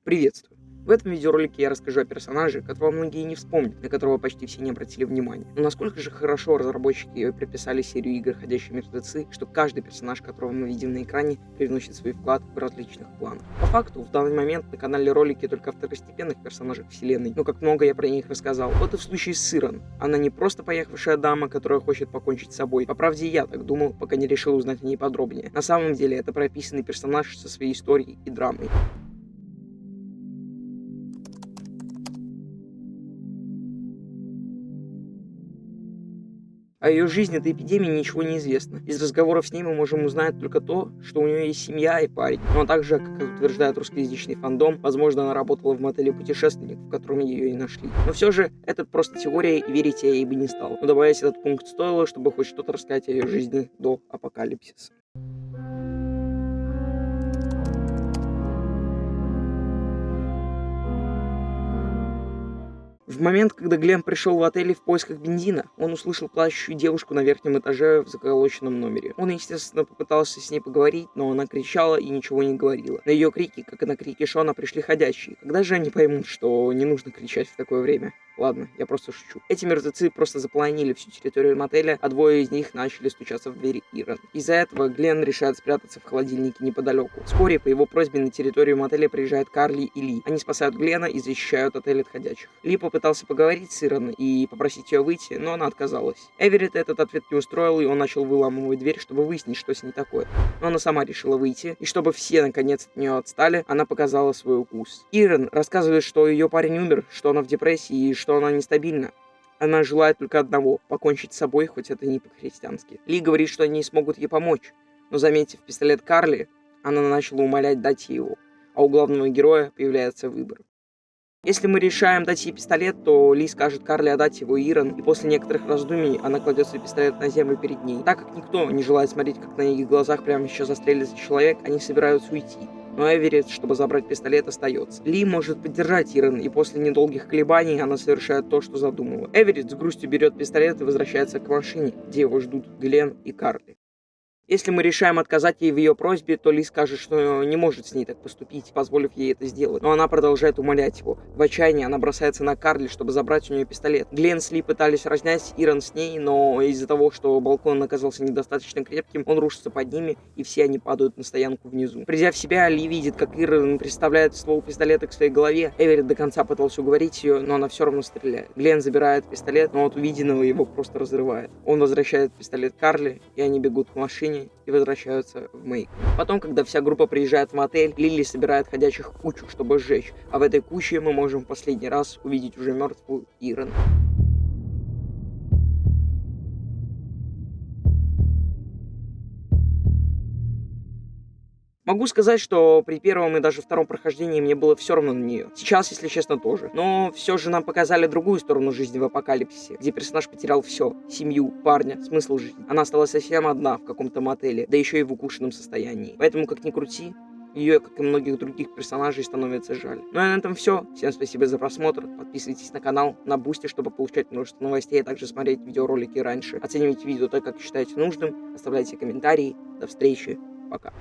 Приветствую! В этом видеоролике я расскажу о персонаже, которого многие не вспомнят, на которого почти все не обратили внимания. Но насколько же хорошо разработчики приписали серию игр «Ходячие мертвецы», что каждый персонаж, которого мы видим на экране, привносит свой вклад в различных планах. По факту, в данный момент на канале ролики только о второстепенных персонажах вселенной, но как много я про них рассказал. Вот и в случае с Ирон. Она не просто поехавшая дама, которая хочет покончить с собой. По правде, я так думал, пока не решил узнать о ней подробнее. На самом деле, это прописанный персонаж со своей историей и драмой. О ее жизни до эпидемии ничего не известно. Из разговоров с ней мы можем узнать только то, что у нее есть семья и парень. Ну а также, как утверждает русскоязычный фандом, возможно, она работала в мотеле «Путешественник», в котором ее и нашли. Но все же, это просто теория, и верить я ей бы не стал. Но добавить этот пункт стоило, чтобы хоть что-то рассказать о ее жизни до апокалипсиса. В момент, когда Глен пришел в отель в поисках бензина, он услышал плачущую девушку на верхнем этаже в заколоченном номере. Он, естественно, попытался с ней поговорить, но она кричала и ничего не говорила. На ее крики, как и на крики Шона, пришли ходячие. Когда же они поймут, что не нужно кричать в такое время? Ладно, я просто шучу. Эти мертвецы просто заполонили всю территорию мотеля, а двое из них начали стучаться в дверь Ирон. Из-за этого Глен решает спрятаться в холодильнике неподалеку. Вскоре по его просьбе на территорию мотеля приезжают Карли и Ли. Они спасают Глена и защищают отель от ходячих. Ли попытался поговорить с Ирон и попросить ее выйти, но она отказалась. Эверетт этот ответ не устроил, и он начал выламывать дверь, чтобы выяснить, что с ней такое. Но она сама решила выйти, и чтобы все наконец от нее отстали, она показала свой укус. Ирон рассказывает, что ее парень умер, что она в депрессии и что она нестабильна. Она желает только одного – покончить с собой, хоть это не по-христиански. Ли говорит, что они смогут ей помочь, но, заметив пистолет Карли, она начала умолять дать ей его, а у главного героя появляется выбор. Если мы решаем дать ей пистолет, то Ли скажет Карли отдать его Ирон, и после некоторых раздумий она кладет свой пистолет на землю перед ней. Так как никто не желает смотреть, как на их глазах прямо еще застрелится человек, они собираются уйти. Но Эверетт, чтобы забрать пистолет, остается. Ли может поддержать Ирон, и после недолгих колебаний она совершает то, что задумала. Эверетт с грустью берет пистолет и возвращается к машине, где его ждут Глен и Карли. Если мы решаем отказать ей в ее просьбе, то Ли скажет, что не может с ней так поступить, позволив ей это сделать. Но она продолжает умолять его. В отчаянии она бросается на Карли, чтобы забрать у нее пистолет. Глен с Ли пытались разнять Ирон с ней, но из-за того, что балкон оказался недостаточно крепким, он рушится под ними, и все они падают на стоянку внизу. Придя в себя, Ли видит, как Ирон представляет ствол пистолета к своей голове. Эверетт до конца пытался уговорить ее, но она все равно стреляет. Глен забирает пистолет, но от увиденного его просто разрывает. Он возвращает пистолет Карли, и они бегут к машине и возвращаются в Мейк. Потом, когда вся группа приезжает в мотель, Лили собирает ходячих в кучу, чтобы сжечь, а в этой куче мы можем в последний раз увидеть уже мертвую Ирон. Могу сказать, что при первом и даже втором прохождении мне было все равно на нее. Сейчас, если честно, тоже. Но все же нам показали другую сторону жизни в апокалипсисе, где персонаж потерял все: семью, парня, смысл жизни. Она осталась совсем одна в каком-то мотеле, да еще и в укушенном состоянии. Поэтому, как ни крути, ее, как и многих других персонажей, становится жаль. Ну и на этом все. Всем спасибо за просмотр. Подписывайтесь на канал, на Бусти, чтобы получать множество новостей, а также смотреть видеоролики раньше. Оценивайте видео так, как считаете нужным. Оставляйте комментарии. До встречи. Пока.